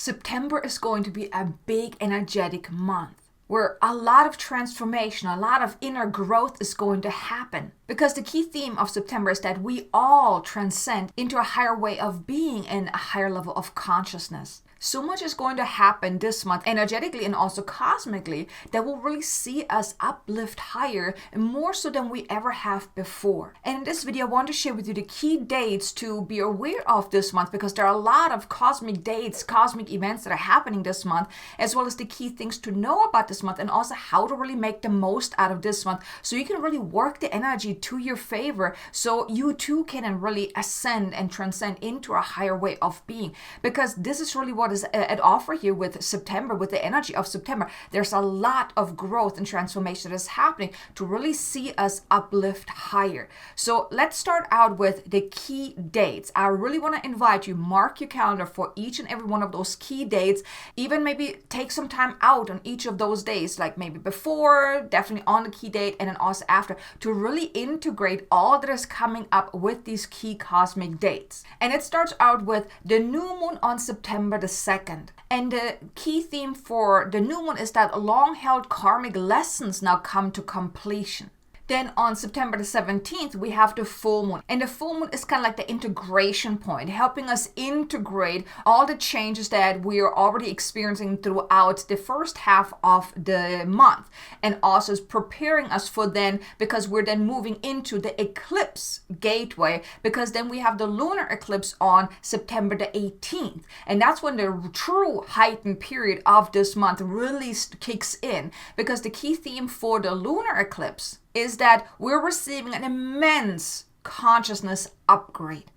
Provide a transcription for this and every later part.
September is going to be a big energetic month where a lot of transformation, a lot of inner growth is going to happen. Because the key theme of September is that we all transcend into a higher way of being and a higher level of consciousness. So much is going to happen this month, energetically and also cosmically, that will really see us uplift higher and more so than we ever have before. And in this video, I want to share with you the key dates to be aware of this month, because there are a lot of cosmic dates, cosmic events that are happening this month, as well as the key things to know about this month and also how to really make the most out of this month so you can really work the energy to your favor so you too can really ascend and transcend into a higher way of being. Because this is really what is at offer here with September, with the energy of September. There's a lot of growth and transformation that is happening to really see us uplift higher. So let's start out with the key dates. I really want to invite you, mark your calendar for each and every one of those key dates. Even maybe take some time out on each of those days, like maybe before, definitely on the key date, and then also after, to really integrate all that is coming up with these key cosmic dates. And it starts out with the new moon on September the 2nd. And the key theme for the new moon is that long-held karmic lessons now come to completion. Then on September the 17th, we have the full moon. And the full moon is kind of like the integration point, helping us integrate all the changes that we are already experiencing throughout the first half of the month. And also is preparing us for then, because we're then moving into the eclipse gateway, because then we have the lunar eclipse on September the 18th. And that's when the true heightened period of this month really kicks in, because the key theme for the lunar eclipse is that we're receiving an immense consciousness upgrade.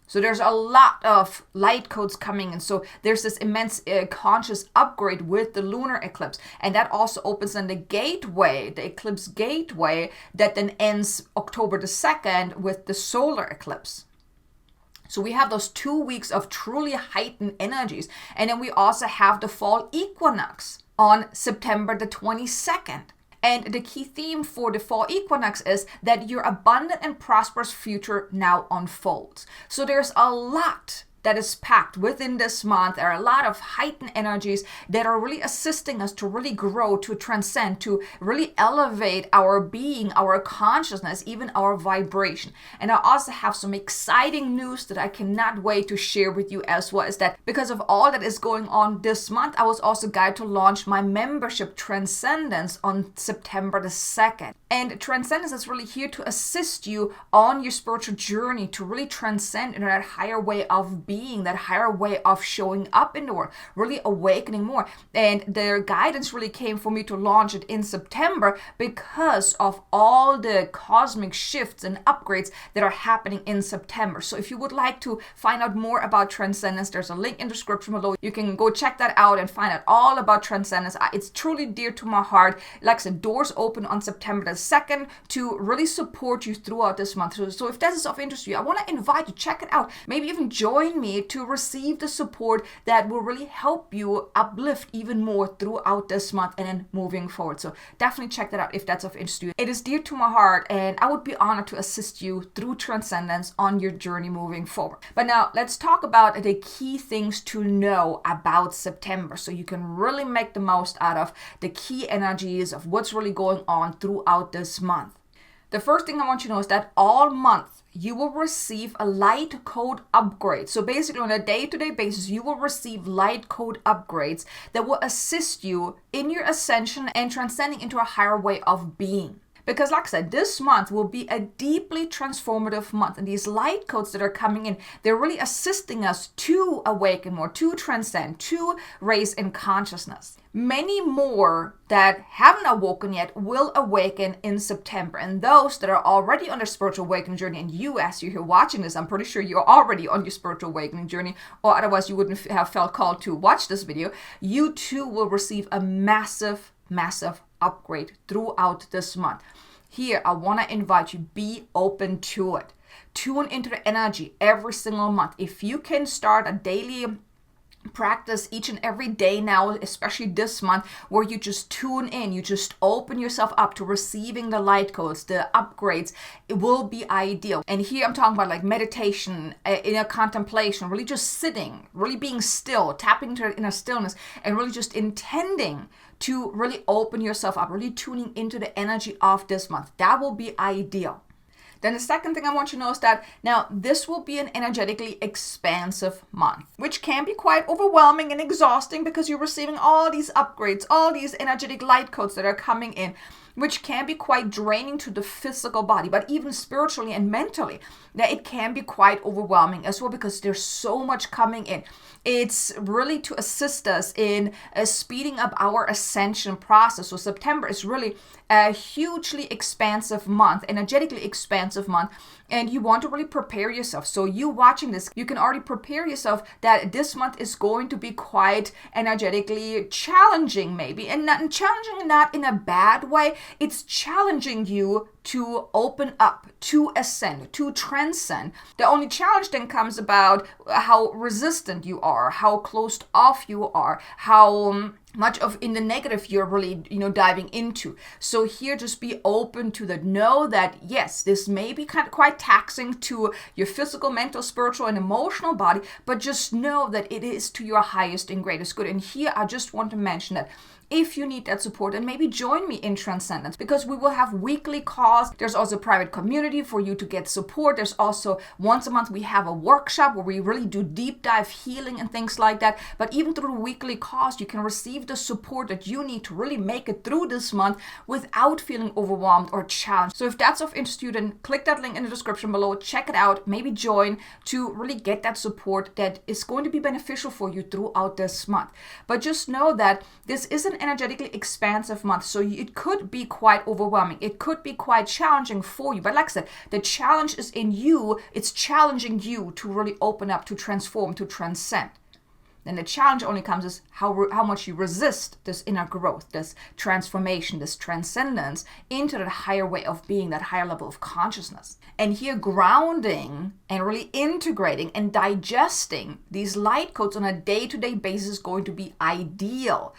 So there's a lot of light codes coming in. So there's this immense conscious upgrade with the lunar eclipse. And that also opens then the gateway, the eclipse gateway, that then ends October the 2nd with the solar eclipse. So we have those 2 weeks of truly heightened energies. And then we also have the fall equinox on September the 22nd. And the key theme for the fall equinox is that your abundant and prosperous future now unfolds. So there's a lot that is packed within this month. There are a lot of heightened energies that are really assisting us to really grow, to transcend, to really elevate our being, our consciousness, even our vibration. And I also have some exciting news that I cannot wait to share with you as well, is that because of all that is going on this month, I was also guided to launch my membership Transcendence on September the 2nd. And Transcendence is really here to assist you on your spiritual journey to really transcend into that higher way of being, that higher way of showing up in the world, really awakening more. And their guidance really came for me to launch it in September because of all the cosmic shifts and upgrades that are happening in September. So if you would like to find out more about Transcendence, there's a link in the description below. You can go check that out and find out all about Transcendence. It's truly dear to my heart. Like I said, doors open on September the 2nd to really support you throughout this month. So if that is of interest to you, I want to invite you, check it out. Maybe even join me to receive the support that will really help you uplift even more throughout this month and then moving forward. So definitely check that out if that's of interest to you. It is dear to my heart, and I would be honored to assist you through Transcendence on your journey moving forward. But now let's talk about the key things to know about September so you can really make the most out of the key energies of what's really going on throughout this month. The first thing I want you to know is that all month you will receive a light code upgrade. So basically on a day-to-day basis, you will receive light code upgrades that will assist you in your ascension and transcending into a higher way of being. Because like I said, this month will be a deeply transformative month. And these light codes that are coming in, they're really assisting us to awaken more, to transcend, to raise in consciousness. Many more that haven't awoken yet will awaken in September. And those that are already on their spiritual awakening journey, and you, as you're here watching this, I'm pretty sure you're already on your spiritual awakening journey, or otherwise you wouldn't have felt called to watch this video, you too will receive a massive upgrade throughout this month. Here, I want to invite you, be open to it. Tune into the energy every single month. If you can start a daily practice each and every day now, especially this month, where you just tune in, you just open yourself up to receiving the light codes, the upgrades. It will be ideal. And here I'm talking about like meditation, inner contemplation, really just sitting, really being still, tapping into inner stillness, and really just intending to really open yourself up, really tuning into the energy of this month. That will be ideal. Then the second thing I want you to know is that now this will be an energetically expansive month, which can be quite overwhelming and exhausting because you're receiving all these upgrades, all these energetic light codes that are coming in, which can be quite draining to the physical body, but even spiritually and mentally, that it can be quite overwhelming as well because there's so much coming in. It's really to assist us in speeding up our ascension process. So September is really a hugely expansive month, energetically expansive month, and you want to really prepare yourself. So you watching this, you can already prepare yourself that this month is going to be quite energetically challenging maybe, and not challenging not in a bad way. It's challenging you to open up, to ascend, to transcend. The only challenge then comes about how resistant you are, how closed off you are, how much of in the negative you're really, diving into. So here, just be open to that. Know that, yes, this may be quite taxing to your physical, mental, spiritual, and emotional body, but just know that it is to your highest and greatest good. And here, I just want to mention that if you need that support, then maybe join me in Transcendence, because we will have weekly calls. There's also a private community for you to get support. There's also once a month we have a workshop where we really do deep dive healing and things like that. But even through weekly calls, you can receive the support that you need to really make it through this month without feeling overwhelmed or challenged. So if that's of interest to you, then click that link in the description below, check it out, maybe join to really get that support that is going to be beneficial for you throughout this month. But just know that this is an energetically expansive month, so it could be quite overwhelming. It could be quite challenging for you. But like I said, the challenge is in you. It's challenging you to really open up, to transform, to transcend. Then the challenge only comes is how much you resist this inner growth, this transformation, this transcendence into that higher way of being, that higher level of consciousness. And here, grounding and really integrating and digesting these light codes on a day-to-day basis is going to be ideal.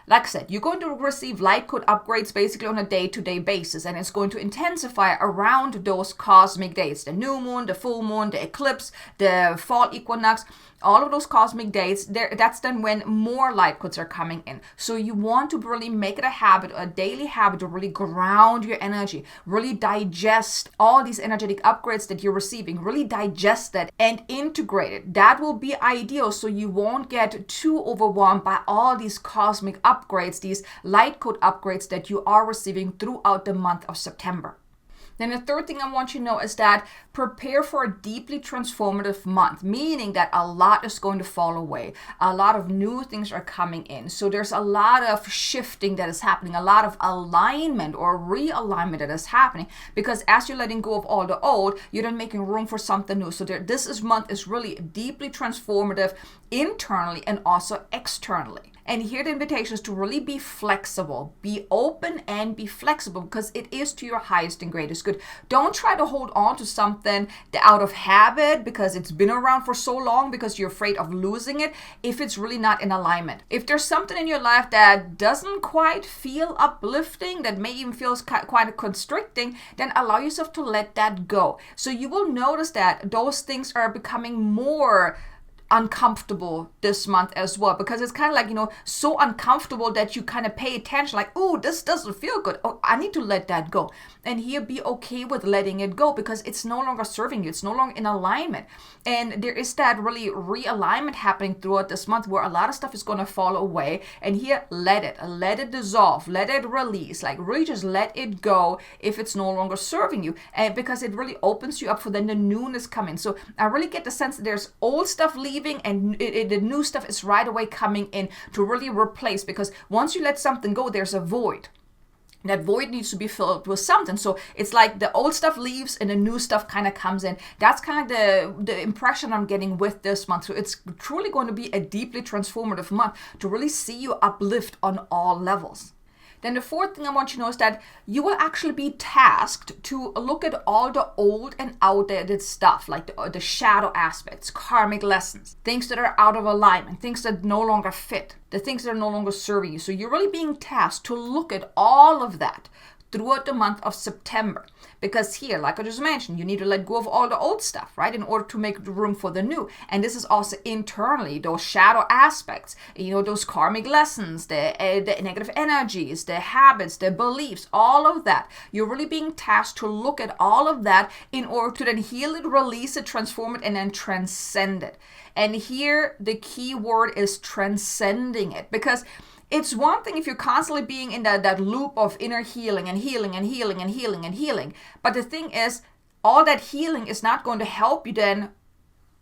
Like I said, you're going to receive light code upgrades basically on a day-to-day basis, and it's going to intensify around those cosmic days, the new moon, the full moon, the eclipse, the fall equinox, all of those cosmic days. That's then when more light codes are coming in. So you want to really make it a habit, a daily habit, to really ground your energy, really digest all these energetic upgrades that you're receiving, really digest that and integrate it. That will be ideal, so you won't get too overwhelmed by all these cosmic upgrades, these light code upgrades that you are receiving throughout the month of September. Then the third thing I want you to know is that prepare for a deeply transformative month, meaning that a lot is going to fall away. A lot of new things are coming in. So there's a lot of shifting that is happening, a lot of alignment or realignment that is happening, because as you're letting go of all the old, you're then making room for something new. So this month is really deeply transformative internally and also externally. And here the invitation is to really be flexible, be open and be flexible, because it is to your highest and greatest good. Don't try to hold on to something out of habit because it's been around for so long, because you're afraid of losing it if it's really not in alignment. If there's something in your life that doesn't quite feel uplifting, that may even feel quite constricting, then allow yourself to let that go. So you will notice that those things are becoming more uncomfortable this month as well, because it's kind of like, so uncomfortable that you kind of pay attention, like, oh, this doesn't feel good. Oh, I need to let that go. And here, be okay with letting it go, because it's no longer serving you. It's no longer in alignment. And there is that really realignment happening throughout this month where a lot of stuff is going to fall away. And here, let it dissolve, let it release, like really just let it go if it's no longer serving you. And because it really opens you up for then the newness coming. So I really get the sense that there's old stuff leaving, and the new stuff is right away coming in to really replace, because once you let something go, there's a void. That void needs to be filled with something. So it's like the old stuff leaves and the new stuff kind of comes in. That's kind of the impression I'm getting with this month. So it's truly going to be a deeply transformative month to really see you uplift on all levels. Then the fourth thing I want you to know is that you will actually be tasked to look at all the old and outdated stuff, like the shadow aspects, karmic lessons, things that are out of alignment, things that no longer fit, the things that are no longer serving you. So you're really being tasked to look at all of that throughout the month of September. Because here, like I just mentioned, you need to let go of all the old stuff, right? In order to make room for the new. And this is also internally, those shadow aspects, those karmic lessons, the negative energies, the habits, the beliefs, all of that. You're really being tasked to look at all of that in order to then heal it, release it, transform it, and then transcend it. And here, the key word is transcending it. Because it's one thing if you're constantly being in that loop of inner healing and healing and healing and healing and healing. But the thing is, all that healing is not going to help you then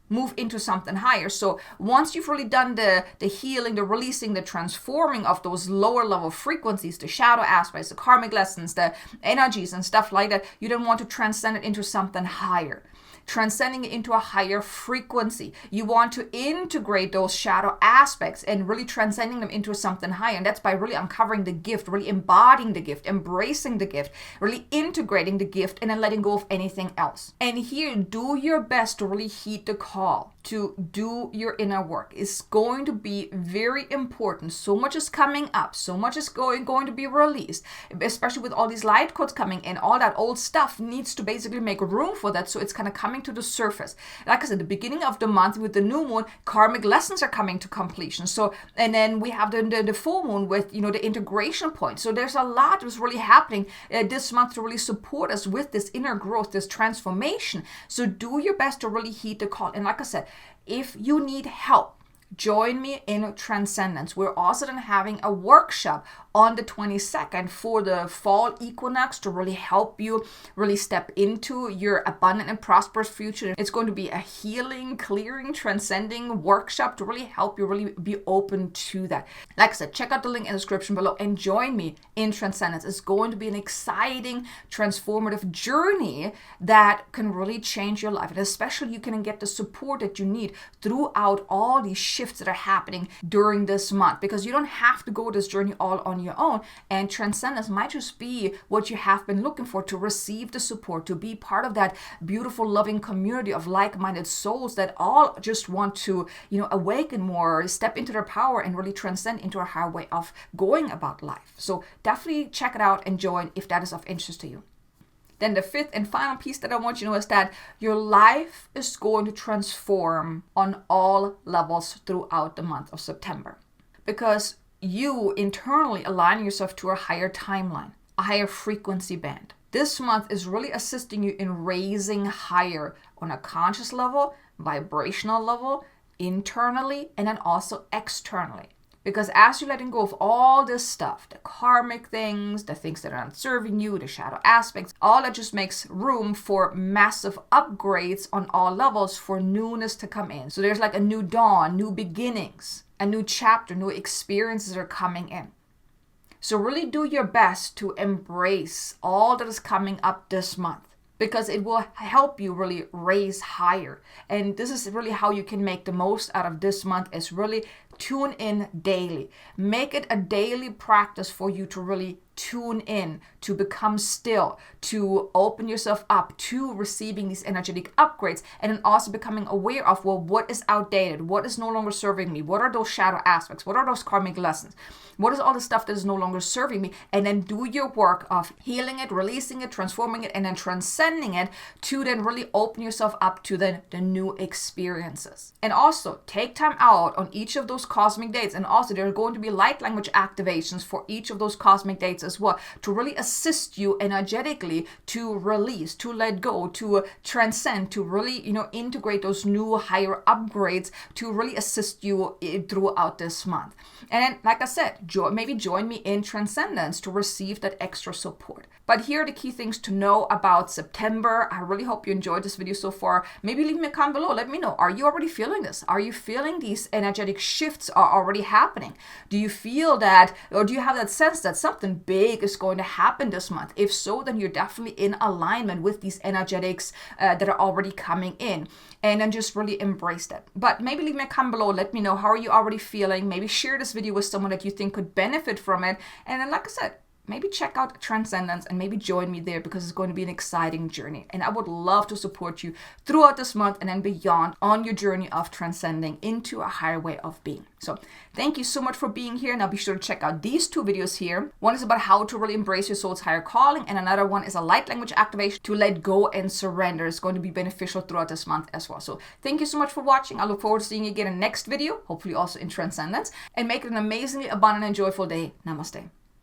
move into something higher. So once you've really done the healing, the releasing, the transforming of those lower level frequencies, the shadow aspects, the karmic lessons, the energies and stuff like that, you then want to transcend it into something higher. Transcending it into a higher frequency. You want to integrate those shadow aspects and really transcending them into something higher. And that's by really uncovering the gift, really embodying the gift, embracing the gift, really integrating the gift, and then letting go of anything else. And here, do your best to really heed the call to do your inner work. It's going to be very important. So much is coming up. So much is going to be released, especially with all these light codes coming in. All that old stuff needs to basically make room for that. So it's kind of coming to the surface. Like I said, the beginning of the month with the new moon, karmic lessons are coming to completion. So, and then we have the full moon with, the integration point. So there's a lot that's really happening this month to really support us with this inner growth, this transformation. So do your best to really heed the call. And like I said, if you need help, join me in Transcendence. We're also then having a workshop on the 22nd for the fall equinox to really help you really step into your abundant and prosperous future. It's going to be a healing, clearing, transcending workshop to really help you really be open to that. Like I said, check out the link in the description below and join me in Transcendence. It's going to be an exciting, transformative journey that can really change your life. And especially you can get the support that you need throughout all these shifts that are happening during this month, because you don't have to go this journey all on your own. And Transcendence might just be what you have been looking for, to receive the support, to be part of that beautiful, loving community of like-minded souls that all just want to, awaken more, step into their power, and really transcend into a higher way of going about life. So definitely check it out and join if that is of interest to you. Then the fifth and final piece that I want you to know is that your life is going to transform on all levels throughout the month of September, because you internally align yourself to a higher timeline, a higher frequency band. This month is really assisting you in raising higher on a conscious level, vibrational level, internally, and then also externally. Because as you're letting go of all this stuff, the karmic things, the things that are not serving you, the shadow aspects, all that just makes room for massive upgrades on all levels for newness to come in. So there's like a new dawn, new beginnings, a new chapter, new experiences are coming in. So really do your best to embrace all that is coming up this month, because it will help you really raise higher. And this is really how you can make the most out of this month, is really tune in daily. Make it a daily practice for you to really tune in, to become still, to open yourself up to receiving these energetic upgrades, and then also becoming aware of, well, what is outdated? What is no longer serving me? What are those shadow aspects? What are those karmic lessons? What is all the stuff that is no longer serving me? And then do your work of healing it, releasing it, transforming it, and then transcending it to then really open yourself up to the new experiences. And also take time out on each of those cosmic dates. And also there are going to be light language activations for each of those cosmic dates as well, to really assist you energetically to release, to let go, to transcend, to really, integrate those new higher upgrades to really assist you throughout this month. And then, like I said, maybe join me in Transcendence to receive that extra support. But here are the key things to know about September. I really hope you enjoyed this video so far. Maybe leave me a comment below. Let me know. Are you already feeling this? Are you feeling these energetic shifts are already happening? Do you feel that, or do you have that sense that something big is going to happen this month? If so, then you're definitely in alignment with these energetics that are already coming in. And then just really embrace that. But maybe leave me a comment below. Let me know, how are you already feeling? Maybe share this video with someone that you think could benefit from it. And then, like I said, maybe check out Transcendence and maybe join me there, because it's going to be an exciting journey. And I would love to support you throughout this month and then beyond on your journey of transcending into a higher way of being. So thank you so much for being here. Now be sure to check out these 2 videos here. One is about how to really embrace your soul's higher calling, and another one is a light language activation to let go and surrender. It's going to be beneficial throughout this month as well. So thank you so much for watching. I look forward to seeing you again in the next video, hopefully also in Transcendence, and make it an amazingly abundant and joyful day. Namaste.